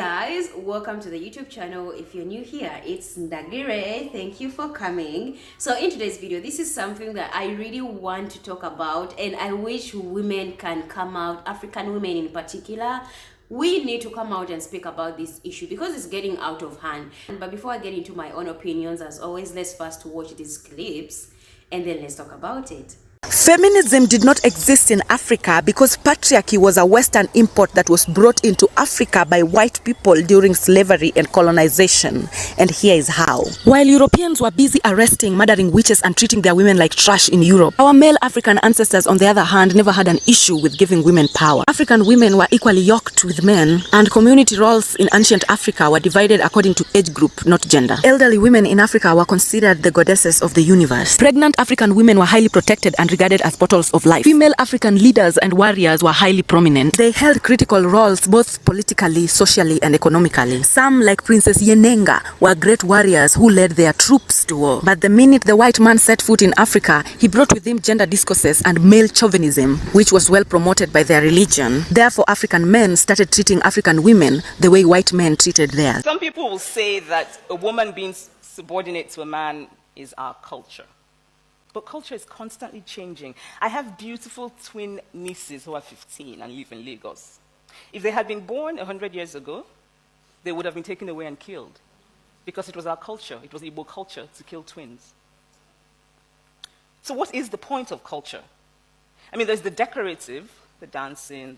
guys, welcome to the YouTube channel. If you're new here, it's 𝗙𝗶𝗿𝗀𝗃. Thank you for coming. So in today's video, this is something that I really want to talk about, and I wish women can come out, African women in particular. We need to come out and speak about this issue because it's getting out of hand. But before I get into my own opinions, as always, let's first watch these clips and then let's talk about it. Feminism did not exist in Africa because patriarchy was a Western import that was brought into Africa by white people during slavery and colonization. And here is how. While Europeans were busy arresting, murdering witches and treating their women like trash in Europe, our male African ancestors, on the other hand, never had an issue with giving women power. African women were equally yoked with men, and community roles in ancient Africa were divided according to age group, not gender. Elderly women in Africa were considered the goddesses of the universe. Pregnant African women were highly protected and regarded as portals of life. Female African leaders and warriors were highly prominent. They held critical roles both politically, socially, and economically. Some, like Princess Yenenga, were great warriors who led their troops to war. But the minute the white man set foot in Africa, he brought with him gender discourses and male chauvinism, which was well promoted by their religion. Therefore, African men started treating African women the way white men treated theirs. Some people will say that a woman being subordinate to a man is our culture. But culture is constantly changing. I have beautiful twin nieces who are 15 and live in Lagos. If they had been born 100 years ago, they would have been taken away and killed because it was our culture, it was Igbo culture to kill twins. So what is the point of culture? I mean, there's the decorative, the dancing,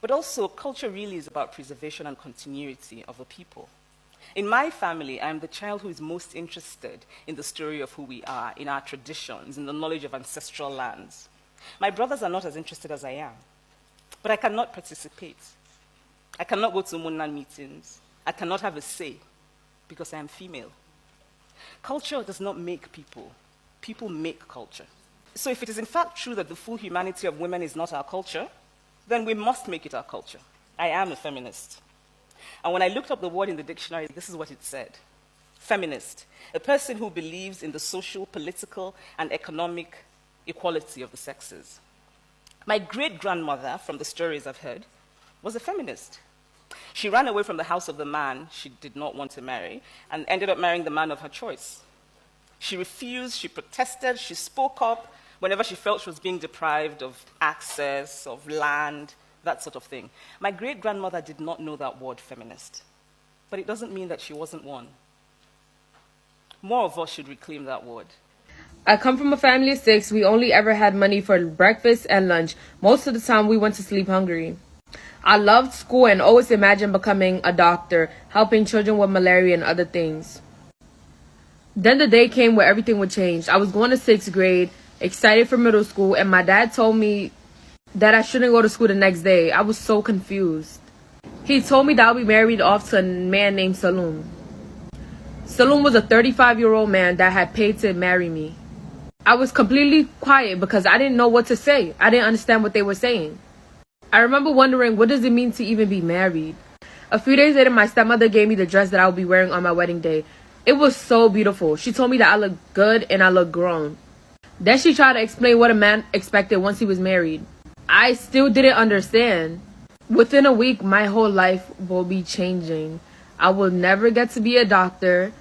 but also culture really is about preservation and continuity of a people. In my family, I'm the child who is most interested in the story of who we are, in our traditions, in the knowledge of ancestral lands. My brothers are not as interested as I am, but I cannot participate. I cannot go to Munna meetings. I cannot have a say because I am female. Culture does not make people. People make culture. So if it is in fact true that the full humanity of women is not our culture, then we must make it our culture. I am a feminist. And when I looked up the word in the dictionary, this is what it said. Feminist, a person who believes in the social, political, and economic equality of the sexes. My great-grandmother, from the stories I've heard, was a feminist. She ran away from the house of the man she did not want to marry and ended up marrying the man of her choice. She refused, she protested, she spoke up whenever she felt she was being deprived of access, of land, that sort of thing. My great-grandmother did not know that word feminist, but it doesn't mean that she wasn't one. More of us should reclaim that word. I come from a family of 6. We only ever had money for breakfast and lunch. Most of the time we went to sleep hungry. I loved school and always imagined becoming a doctor, helping children with malaria and other things. Then the day came where everything would change. I was going to 6th grade, excited for middle school, and my dad told me that I shouldn't go to school the next day. I was so confused. He told me that I'll be married off to a man named Saloon. Saloon was a 35-year-old man that had paid to marry me. I was completely quiet because I didn't know what to say. I didn't understand what they were saying. I remember wondering, what does it mean to even be married? A few days later, my stepmother gave me the dress that I would be wearing on my wedding day. It was so beautiful. She told me that I looked good and I looked grown. Then she tried to explain what a man expected once he was married. I still didn't understand. Within a week, my whole life will be changing. I will never get to be a doctor,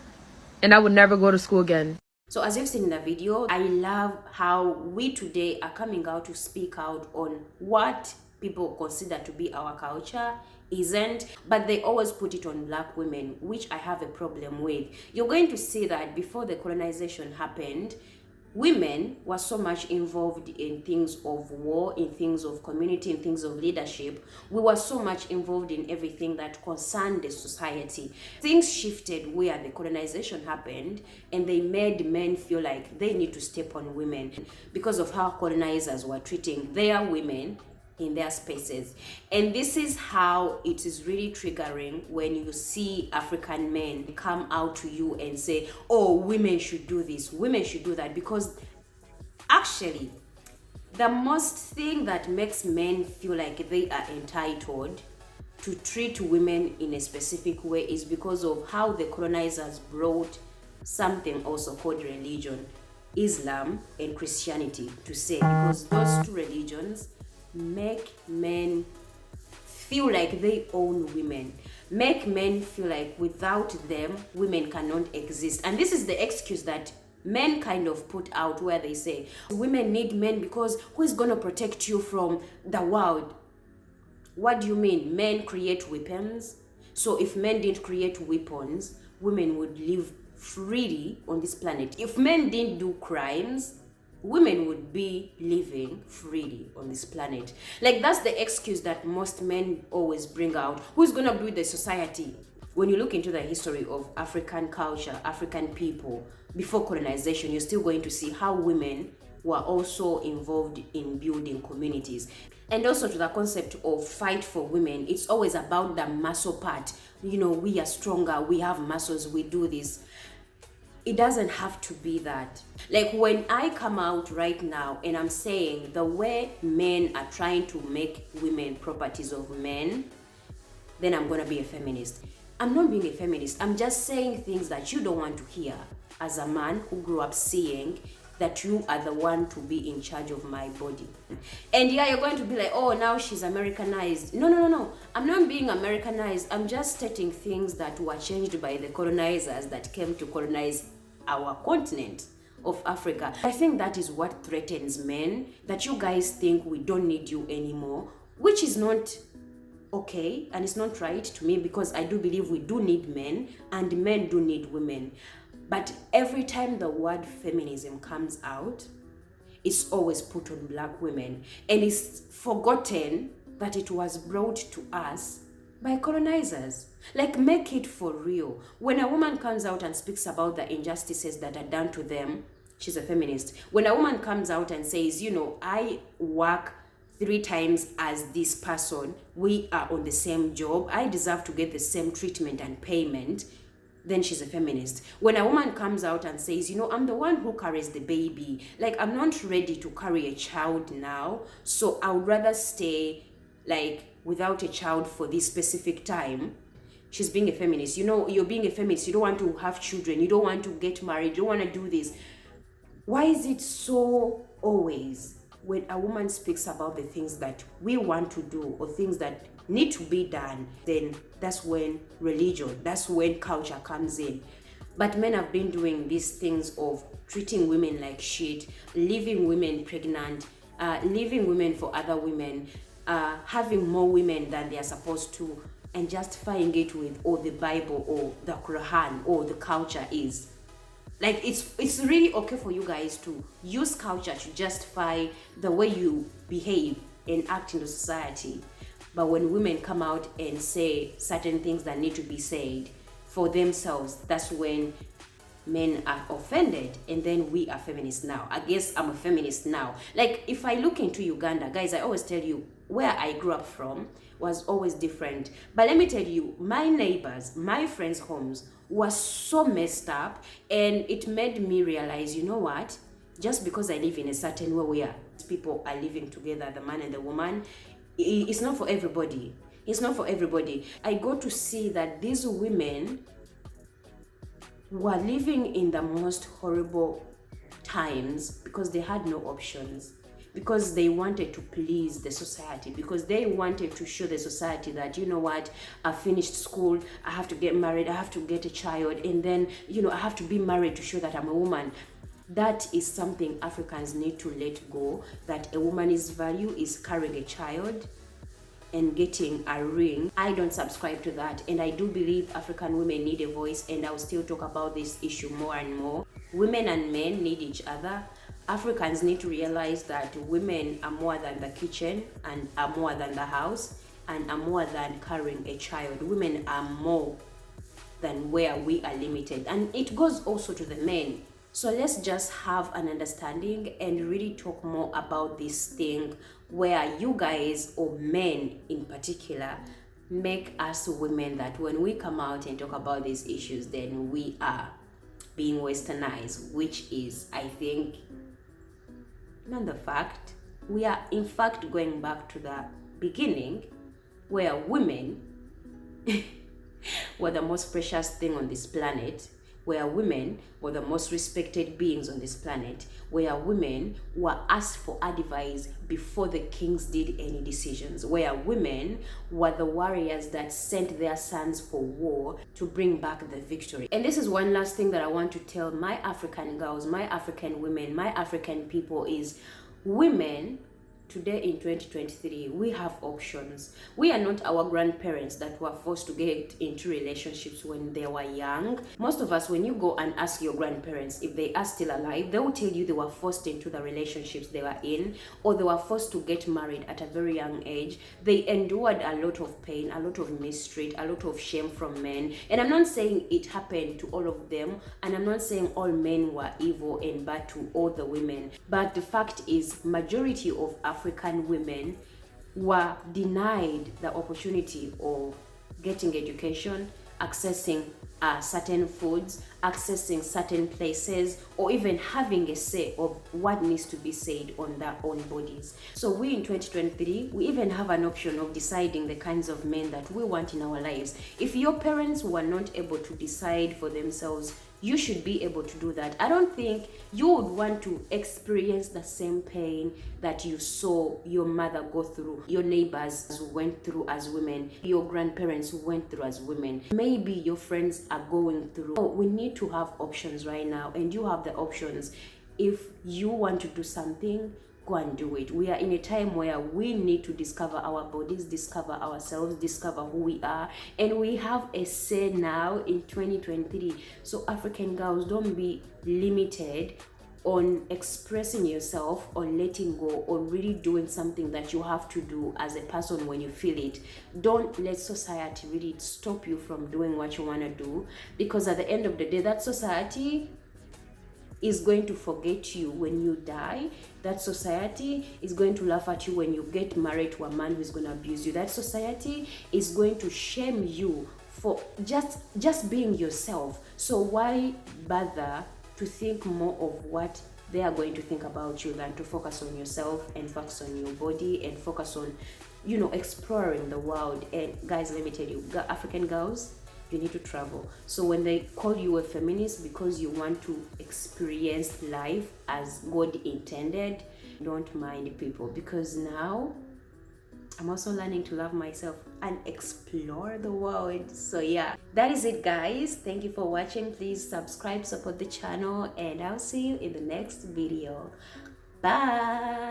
and I will never go to school again. So as you've seen in the video, I love how we today are coming out to speak out on what people consider to be our culture isn't, but they always put it on black women, which I have a problem with. You're going to see that before the colonization happened, women were so much involved in things of war, in things of community, in things of leadership. We were so much involved in everything that concerned the society. Things shifted where the colonization happened, and they made men feel like they need to step on women because of how colonizers were treating their women in their spaces. And this is how it is really triggering when you see African men come out to you and say, oh, women should do this, women should do that, because actually the most thing that makes men feel like they are entitled to treat women in a specific way is because of how the colonizers brought something also called religion, Islam and Christianity, to say, because those two religions make men feel like they own women. make men feel like without them, women cannot exist. And this is the excuse that men kind of put out, where they say women need men because who is going to protect you from the world? What do you mean? Men create weapons. So if men didn't create weapons, women would live freely on this planet. If men didn't do crimes, women would be living freely on this planet. Like, that's the excuse that most men always bring out. Who's gonna build the society? When you look into the history of African culture, African people, before colonization, you're still going to see how women were also involved in building communities. And also to the concept of fight for women, it's always about the muscle part. You know, we are stronger, we have muscles, we do this. It doesn't have to be that. Like, when I come out right now and I'm saying the way men are trying to make women properties of men, then I'm gonna be a feminist. I'm not being a feminist. I'm just saying things that you don't want to hear as a man who grew up seeing that you are the one to be in charge of my body. And yeah, you're going to be like, oh, now she's Americanized. No. I'm not being Americanized. I'm just stating things that were changed by the colonizers that came to colonize our continent of Africa. I think that is what threatens men, that you guys think we don't need you anymore, which is not okay, and it's not right to me, because I do believe we do need men and men do need women. But every time the word feminism comes out, it's always put on black women, and it's forgotten that it was brought to us by colonizers. Like, make it for real. When a woman comes out and speaks about the injustices that are done to them, she's a feminist. When a woman comes out and says, you know, I work 3 times as this person, we are on the same job, I deserve to get the same treatment and payment, then she's a feminist. When a woman comes out and says, you know, I'm the one who carries the baby, like, I'm not ready to carry a child now, so I would rather stay like without a child for this specific time, she's being a feminist. You know, you're being a feminist, you don't want to have children, you don't want to get married, you don't want to do this. Why is it so always when a woman speaks about the things that we want to do or things that need to be done, then that's when religion, that's when culture comes in? But men have been doing these things of treating women like shit, leaving women pregnant, leaving women for other women, having more women than they are supposed to, and justifying it with, oh, the Bible or the Quran or the culture is. Like, it's really okay for you guys to use culture to justify the way you behave and act in the society. But when women come out and say certain things that need to be said for themselves, that's when men are offended, and then we are feminists now. I guess I'm a feminist now. Like, if I look into Uganda, guys, I always tell you where I grew up from was always different. But let me tell you, my neighbors, my friends' homes was so messed up, and it made me realize, you know what? Just because I live in a certain way where people are living together, the man and the woman, it's not for everybody. It's not for everybody. I go to see that these women were living in the most horrible times because they had no options, because they wanted to please the society, because they wanted to show the society that, you know what, I finished school, I have to get married, I have to get a child, and then, you know, I have to be married to show that I'm a woman. That is something Africans need to let go, that a woman's value is carrying a child and getting a ring. I don't subscribe to that, and I do believe African women need a voice, and I'll still talk about this issue more and more. Women and men need each other. Africans need to realize that women are more than the kitchen and are more than the house and are more than carrying a child. Women are more than where we are limited, and it goes also to the men. So let's just have an understanding and really talk more about this thing where you guys, or men in particular, make us women that when we come out and talk about these issues, then we are being westernized, which is, I think, not the fact. We are in fact going back to the beginning where women were the most precious thing on this planet. where women were the most respected beings on this planet, where women were asked for advice before the kings did any decisions, where women were the warriors that sent their sons for war to bring back the victory. And this is one last thing that I want to tell my African girls, my African women, my African people is women today in 2023, we have options. We are not our grandparents that were forced to get into relationships when they were young. Most of us, when you go and ask your grandparents if they are still alive, they will tell you they were forced into the relationships they were in, or they were forced to get married at a very young age. They endured a lot of pain, a lot of mistreat, a lot of shame from men. And I'm not saying it happened to all of them, and I'm not saying all men were evil and bad to all the women. But the fact is, majority of African women were denied the opportunity of getting education, accessing certain foods, accessing certain places, or even having a say of what needs to be said on their own bodies. So we in 2023, we even have an option of deciding the kinds of men that we want in our lives. If your parents were not able to decide for themselves, you should be able to do that. I don't think you would want to experience the same pain that you saw your mother go through, your neighbors went through as women, your grandparents went through as women. Maybe your friends are going through. So we need to have options right now, and you have the options. If you want to do something, go and do it. We are in a time where we need to discover our bodies, discover ourselves, discover who we are, and we have a say now in 2023. So African girls, don't be limited on expressing yourself, on letting go, or really doing something that you have to do as a person when you feel it. Don't let society really stop you from doing what you want to do, because at the end of the day, that society is going to forget you when you die. That society is going to laugh at you when you get married to a man who's going to abuse you. That society is going to shame you for just being yourself. So why bother to think more of what they are going to think about you than to focus on yourself and focus on your body and focus on, you know, exploring the world. And guys, let me tell you, African girls, you need to travel. So when they call you a feminist because you want to experience life as God intended, don't mind people, because now I'm also learning to love myself and explore the world. So yeah, that is it, guys. Thank you for watching. Please subscribe, support the channel, and I'll see you in the next video. Bye.